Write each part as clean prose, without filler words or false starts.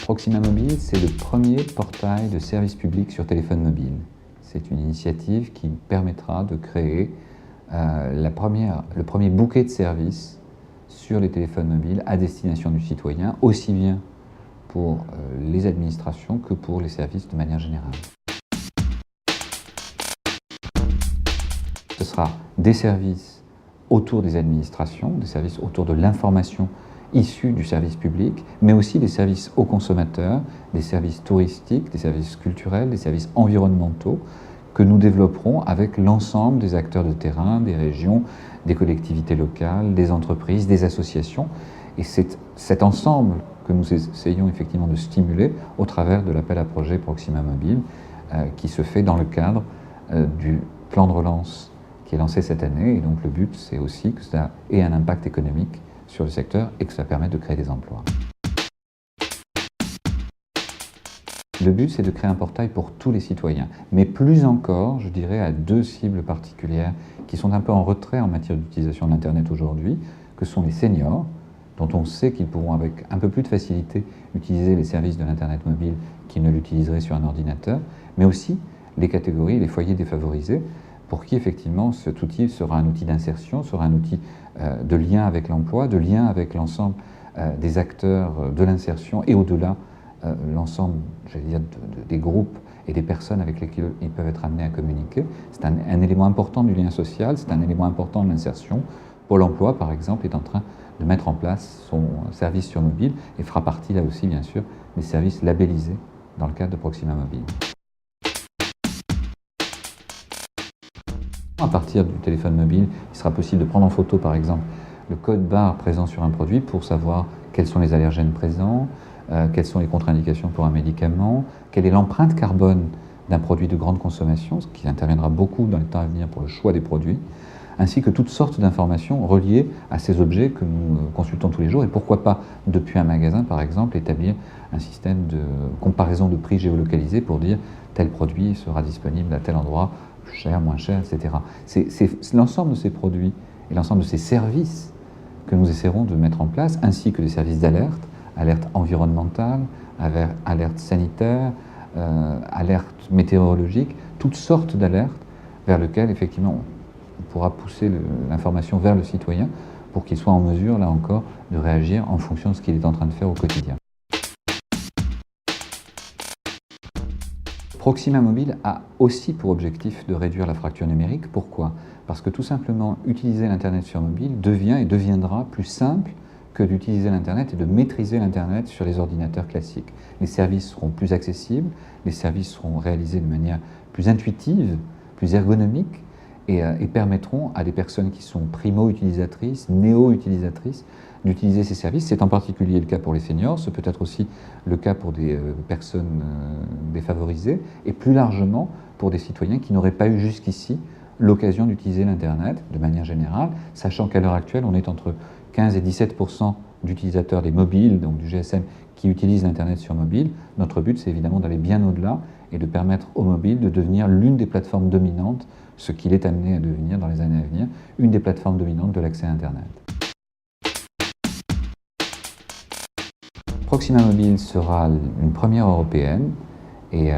Proxima Mobile, c'est le premier portail de service public sur téléphone mobile. C'est une initiative qui permettra de créer le premier bouquet de services sur les téléphones mobiles à destination du citoyen, aussi bien pour les administrations que pour les services de manière générale. Ce sera des services autour des administrations, des services autour de l'information issue du service public, mais aussi des services aux consommateurs, des services touristiques, des services culturels, des services environnementaux que nous développerons avec l'ensemble des acteurs de terrain, des régions, des collectivités locales, des entreprises, des associations. Et c'est cet ensemble que nous essayons effectivement de stimuler au travers de l'appel à projet Proxima Mobile qui se fait dans le cadre du plan de relance qui est lancé cette année. Et donc le but, c'est aussi que ça ait un impact économique sur le secteur et que ça permette de créer des emplois. Le but, c'est de créer un portail pour tous les citoyens, mais plus encore, je dirais, à deux cibles particulières qui sont un peu en retrait en matière d'utilisation de l'Internet aujourd'hui, que sont les seniors, dont on sait qu'ils pourront avec un peu plus de facilité utiliser les services de l'Internet mobile qu'ils ne l'utiliseraient sur un ordinateur, mais aussi les catégories, les foyers défavorisés, pour qui effectivement cet outil sera un outil d'insertion, sera un outil de lien avec l'emploi, de lien avec l'ensemble des acteurs de l'insertion et au-delà l'ensemble, j'allais dire, des groupes et des personnes avec lesquelles ils peuvent être amenés à communiquer. C'est un élément important du lien social, c'est un élément important de l'insertion. Pôle emploi, par exemple, est en train de mettre en place son service sur mobile et fera partie là aussi, bien sûr, des services labellisés dans le cadre de Proxima Mobile. À partir du téléphone mobile, il sera possible de prendre en photo, par exemple, le code barre présent sur un produit pour savoir quels sont les allergènes présents, quelles sont les contre-indications pour un médicament, quelle est l'empreinte carbone d'un produit de grande consommation, ce qui interviendra beaucoup dans les temps à venir pour le choix des produits, ainsi que toutes sortes d'informations reliées à ces objets que nous consultons tous les jours. Et pourquoi pas, depuis un magasin, par exemple, établir un système de comparaison de prix géolocalisé pour dire tel produit sera disponible à tel endroit, plus cher, moins cher, etc. C'est l'ensemble de ces produits et l'ensemble de ces services que nous essaierons de mettre en place, ainsi que des services d'alerte, alerte environnementale, alerte sanitaire, alerte météorologique, toutes sortes d'alertes vers lesquelles effectivement on pourra pousser l'information vers le citoyen pour qu'il soit en mesure, là encore, de réagir en fonction de ce qu'il est en train de faire au quotidien. Proxima Mobile a aussi pour objectif de réduire la fracture numérique. Pourquoi? Parce que tout simplement, utiliser l'Internet sur mobile devient et deviendra plus simple que d'utiliser l'Internet et de maîtriser l'Internet sur les ordinateurs classiques. Les services seront plus accessibles, les services seront réalisés de manière plus intuitive, plus ergonomique et permettront à des personnes qui sont primo-utilisatrices, néo-utilisatrices, d'utiliser ces services. C'est en particulier le cas pour les seniors, c'est peut-être aussi le cas pour des personnes défavorisées et plus largement pour des citoyens qui n'auraient pas eu jusqu'ici l'occasion d'utiliser l'Internet de manière générale, sachant qu'à l'heure actuelle, on est entre 15 et 17% d'utilisateurs des mobiles, donc du GSM, qui utilisent l'Internet sur mobile. Notre but, c'est évidemment d'aller bien au-delà et de permettre au mobile de devenir l'une des plateformes dominantes, ce qu'il est amené à devenir dans les années à venir, une des plateformes dominantes de l'accès à Internet. Proxima Mobile sera une première européenne et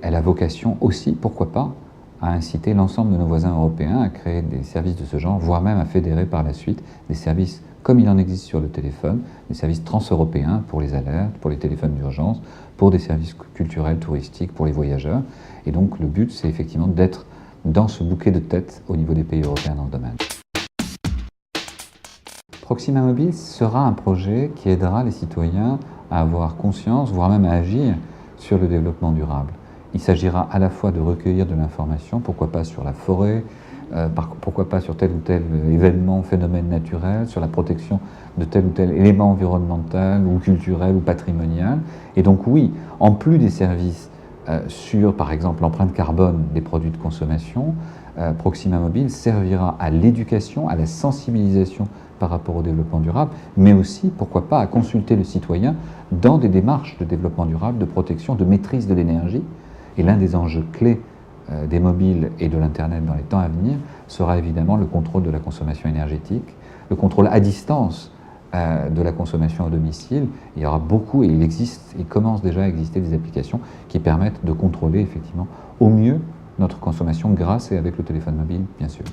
elle a vocation aussi, pourquoi pas, à inciter l'ensemble de nos voisins européens à créer des services de ce genre, voire même à fédérer par la suite des services comme il en existe sur le téléphone, des services transeuropéens pour les alertes, pour les téléphones d'urgence, pour des services culturels, touristiques, pour les voyageurs. Et donc le but, c'est effectivement d'être dans ce bouquet de tête au niveau des pays européens dans le domaine. Proxima Mobile sera un projet qui aidera les citoyens à avoir conscience, voire même à agir sur le développement durable. Il s'agira à la fois de recueillir de l'information, pourquoi pas sur la forêt, pourquoi pas sur tel ou tel événement, phénomène naturel, sur la protection de tel ou tel élément environnemental ou culturel ou patrimonial. Et donc oui, en plus des services sur, par exemple, l'empreinte carbone des produits de consommation, Proxima Mobile servira à l'éducation, à la sensibilisation par rapport au développement durable, mais aussi, pourquoi pas, à consulter le citoyen dans des démarches de développement durable, de protection, de maîtrise de l'énergie. Et l'un des enjeux clés des mobiles et de l'Internet dans les temps à venir sera évidemment le contrôle de la consommation énergétique, le contrôle à distance de la consommation à domicile. Il y aura beaucoup, et il commence déjà à exister des applications qui permettent de contrôler effectivement au mieux notre consommation grâce et avec le téléphone mobile, bien sûr.